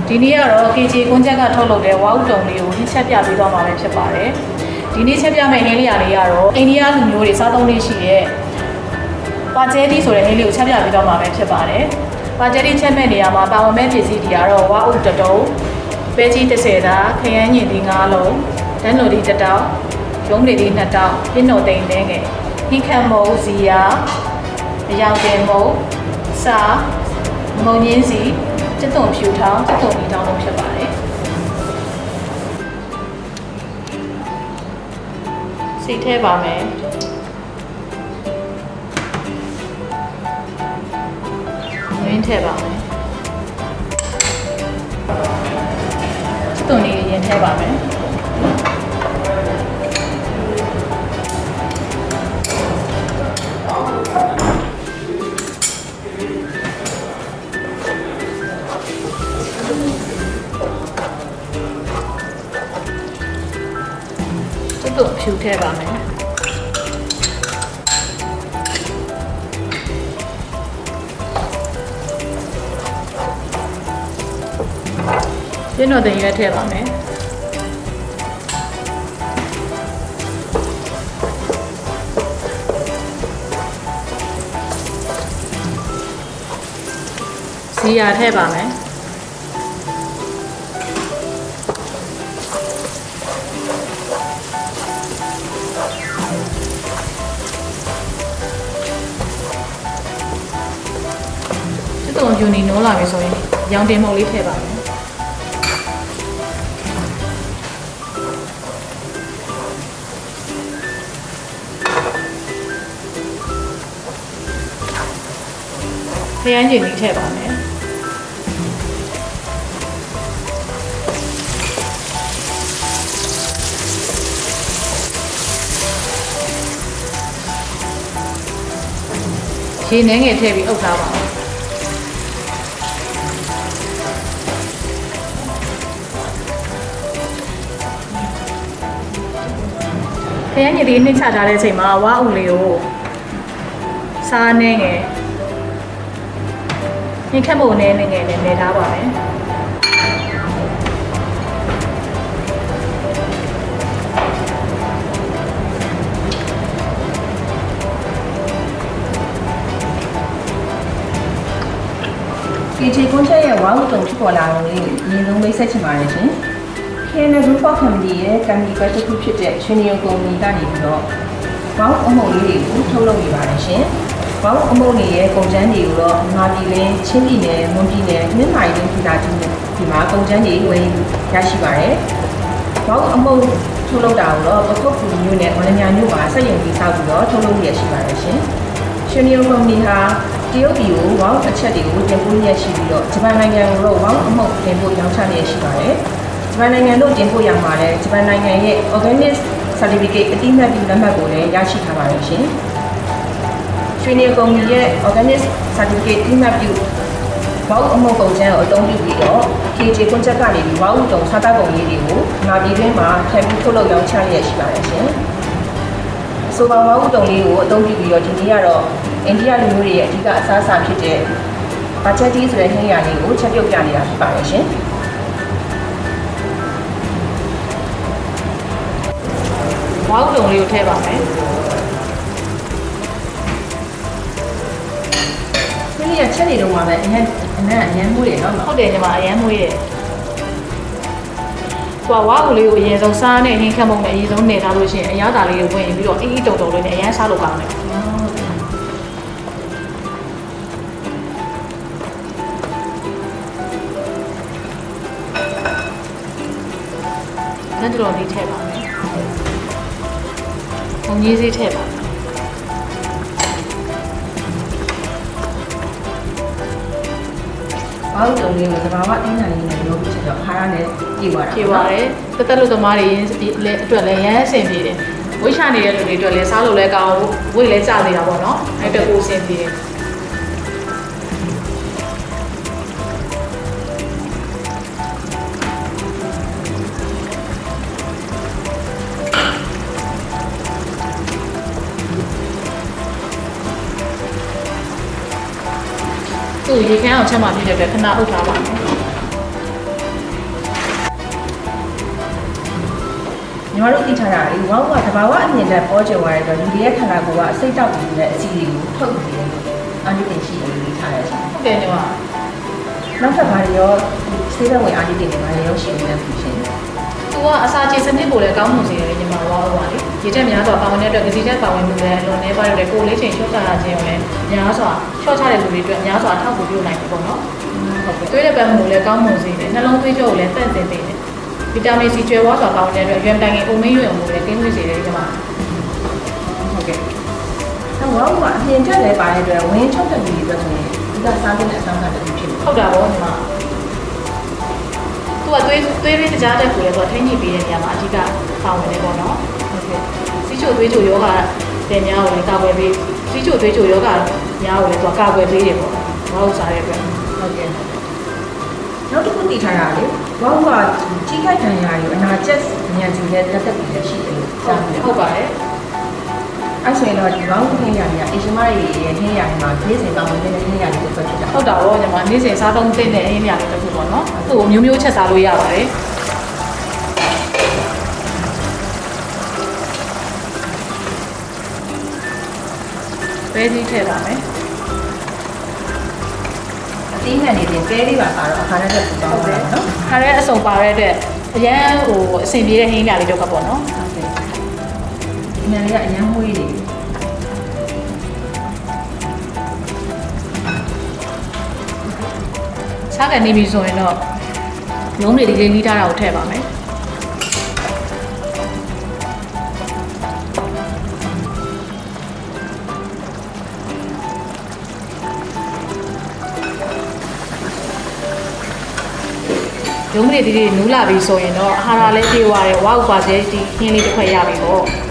ဒီနေ့ကတော့ KJ ကွန်ချက်ကထုတ်လုပ်တဲ့ဝါဥတုံလေးကိုနှိချက်ပြပေးသွားမှာပဲဖြစ်ပါတယ်ဒီနေ့ချက်ပြမယ့်ဟင်းလေးရာလေးကတော့အိန္ဒိယလူမျိုးတွေစားသုံးလေးရှိတဲ့ပါကျဲတီဆိုတဲ့ဟင်းလေးကိုချက်ပြပေးသွားမှာပဲဖြစ်ပါတယ်ပါကျဲတီချက်မဲ့နေရာမှာပါဝင်မဲ့ပစ္စည်းတွေကတော့ဝါဥတတုံးပဲကြီး30သားခရမ်းညင်သီး9လုံးတန်းတော်ဒီ1တောက်ရုံးလေဒီ2တောက်ပြင်းတော်တိန်နှဲငယ်ဟင်းခတ်မုံဇီယာအယောင်တင်မုံစာမုံရင်းစီကျက်သွန်ဖြူထောင်းကျက်သွန်ဒီထောင်းလုံးဖြစ်ပါတယ်စိတ်ထဲပါမယ်ငင်းထဲပါမယ်ကျက်သွန်ဒီရင်ထဲပါမယ်တို့ဖြူထည့်ပါမယ်ပြင်းတော့တင်ရွက်ထည့်ပါမယ်ဇီယာထည့်ပါမယ်တုံပြူနေနိုးလာပြီဆိုရင်ရောင်တင်မုတ်လေးထည့်ပါမယ်ခရမ်းကျင်လေးထည့်ပါမယ်ရေနှဲငယ်ထည့်ပြီးအုပ်ထားပါမယ်ခရမ်းညစ်လေးနှိမ့်ချထားတဲ့အချိန်မှာဝါအုံလေးကိုစားနှဲငယ်နှိမ့်ခတ်မို့နှဲငယ်နဲ့နေထားပါမယ်KJ ကွန်ချက်ရဲ့ဝါဥတုံဖြစ်ပေါ်လာတာလေးကိုအရင်ဆုံးမိတ်ဆက်ချင်ပါတယ်ရှင်KNL Group of Family ရဲ့ကံဒီပတ်တစ်ခုဖြစ်တဲ့ရွှေနေုံကုမ္ပဏီကနေပြီးတော့ဝါဥအမုံလေးတွေကိုထုတ်လုပ်နေပါတယ်ရှင်။ဝါဥအမုံလေးရဲ့ကုန်ကျန်းတွေကိုတော့ငါပြည်လင်းချင်းပြည်နယ်မွန်ပြည်နယ်မြင်းမိုင်ပြည်သာကြီးဒီမှာကုန်ကျန်းတွေဝယ်ရရှိပါတယ်။ဝါဥအမုံထုတ်လုပ်တာကိုတော့ပခုတ်ကူမျိုးနဲ့မလညာမျိုးမှာစက်ရုံကြီးဆောက်ပြီးတော့ထုတ်လုပ်ရရှိပါတယ်ရှင်။ရွှေနေုံကုမ္ပဏီဟာတရုတ်ပြည်ကိုဝါဥအချက်တွေကိုတင်ပို့ရရှိပြီးတော့ဂျပန်နိုင်ငံကိုတော့ဝါဥအမုံတင်ပို့ရောင်းချရရှိပါတယ်။ဂျပန်နိုင်ငံတို့တင်ပို့ရမှာလဲဂျပန်နိုင်ငံရဲ့ Organic Certificate အတိအမှတ်ပြုလက်မှတ်ကိုလည်းရရှိထားပါတယ်ရှင်။ရွှေနေကုမ္ပဏီရဲ့ Organic Certificate အတိအမှတ်ပြုဝါဥအမုံကုန်ကျန်းကိုအသုံးပြုပြီးတော့ KJ ကွန်ချက်ကနေပြီးဝါဥတုံစားတောက်ကုန်လေးတွေကိုငါပြည်တွင်းမှာထပ်ပြီးထုတ်လုပ်ရောင်းချရရှိပါတယ်ရှင်။ဆိုပါဝါဥတုံလေးကိုအသုံးပြုပြီးတော့ဒီနေ့ကတော့အိန္ဒိယလူမျိုးတွေရဲ့အဓိကအစားအစာဖြစ်တဲ့ဘာချက်ကြီးဆိုတဲ့ဟင်းရလေးကိုချက်ပြုတ်ပြနေတာဖြစ်ပါတယ်ရှင်။ဝါဥတုံလေးကိုထည့်ပါမယ်ဒီနေ့ချက်နေတော့မှာပဲအနက်မွေးတယ်နော်ဟုတ်တယ်ညီမအရန်မွေးတယ်ဝါဥလေးကိုအရင်ဆုံးစားနဲ့ဟင်းခတ်မုံနဲ့အရင်ဆုံးနေထားလို့ရှိရင်အရသာလေးကိုဝင်ပြီးတော့အေးအေးတုံတုံလေးနဲ့အရန်စားလို့ကောင်းတယ်လက်တော်လေးထည့်ပါမယ်။ငုံကြီးစေးထည့်ပါမယ်။ဝါဥတုံလေးကိုသဘာဝအင်းနိုင်လေးနဲ့လုပ်ပြီးချက်တော့ခါရနဲ့ပြေသွားတာပြေသွားတယ်။တက်တက်လို့သမားတွေအတွက်လည်းရမ်းအဆင်ပြေတယ်။ဝိချနေတဲ့လူတွေအတွက်လည်းစားလို့လည်းကောင်းဝိတ်လည်းကျသေးတာပေါ့နော်။အဲ့အတွက်ကိုအဆင်ပြေတယ်။သူ့ရေခမ်းအောင်ချက်မှဖြစ်တဲ့အတွက်ခဏအုပ်ထားပါမယ် ညီမတို့သိထားတာလေဝါကတဘာဝအမြင်နဲ့ပေါ်ကျသွားတဲ့အတွက်လူတွေရဲ့ခန္ဓာကိုယ်ကအစိတ်တောက်ပြီးတဲ့အစီတွေကိုထုတ်ပြီးတယ်လို့အာနိသင်ရှိတယ်လို့သိထားရတယ်ရှင် ဟုတ်တယ်ညီမ နောက်ထပ်ဘာတွေရောဆေးဘက်ဝင်အာနိသင်တွေဘာတွေရောရှိနေလဲဖြစ်ရှင် သူကအစာချေစနစ်ကိုလည်းကောင်းမှုစေတယ်ညီမဝါဟုတ်ပါလေဒီချက်များစွာပါဝင်တဲ့အတွက်ကစီချက်ပါဝင်မှုလည်းအလွန်နေပါတော့လေကိုလေးချိန်ချော့ချရခြင်းကိုလည်းများစွာချော့ချတဲ့လူတွေအတွက်များစွာအထောက်အကူပြုနိုင်တယ်ပေါ့နော် ဟုတ်ကဲ့ သွေးတဲ့ပတ်မှုလည်းကောင်းမှုစေတယ်နှလုံးသွေးကြောကိုလည်းတန့်စင်ပေးတယ်ဗီတာမင်စီကျွဲဝါးစွာပါဝင်တဲ့အတွက်ရွံတိုင်ငယ်အိုမင်းရွံမှုလည်းတင်းသွေးစေတယ်ညီမ ဟုတ်ကဲ့နောက်ဝါကအပြင်ချက်လည်းပါတဲ့အတွက်ဝင်းချုပ်တဲ့လူတွေအတွက်ဆိုရင်ဒီကစားတဲ့အဆောင်အစာတွေဖြစ်တယ် ဟုတ်တာပေါ့ညီမသူကသွေးရင်းတကြားတဲ့ကိုလည်းသူကထိန်းညှိပေးတဲ့နေရာမှာအဓိကပါဝင်နေပေါ့နော် ဟုတ်ကဲ့ စီချိုသွေးချိုယောဂတဲ့များကိုလည်းကာကွယ်ပေးစီချိုသွေးချိုယောဂများကိုလည်းသူကကာကွယ်ပေးတယ်ပေါ့ဘာလို့စားတဲ့အတွက် ဟုတ်ကဲ့နောက်တစ်ခုသိထားတာလေဝါကထိခိုက်ဒဏ်ရာတွေအနာကျက်ဉာဏ်စီနဲ့လက်သက်ပြီးလည်းရှိတယ်လို့ကြားတယ် ဟုတ်ပါတယ် အဲ့ဆိုရင်တော့ဒီဘောင်းခင်းရတွေကအေရှင်မတွေရဲ့ခင်းရတွေမှာဒေးစင်ကောင်းတဲ့ခင်းရတွေပဲဖြစ်တာ ဟုတ်တာပေါ့ညီမနေ့စဉ်စားသုံးတဲ့အိမ်နေရာလေးတစ်ခုပေါ့နော်သူ့ကိုမျိုးမျိုးချက်စားလို့ရပါတယ်ပဲကြီးထည့်ပါမယ် အသီးနှံနေတင်ကဲလေးပါပါတော့အခါနဲ့တက်ပူပါတော့နော် ခါရဲအစုံပါရတဲ့အရန်ဟိုအဆင်ပြေတဲ့ဟင်းနေရာလေးတော့ကပေါ့နော် ဟုတ်ကဲ့ဒီနှံလေးကအရန်မွေးနေ စားကန်နေပြီဆိုရင်တော့လုံးတွေဒီလေးနီးထားတာကိုထည့်ပါမယ်ရုံးမတွေဒီနူးလာပြီဆိုရင်တော့အာဟာရလည်းပြေးသွားတယ်ဝါဥပါစေဒီခင်းလေးတစ်ခွက်ရပြီပေါ့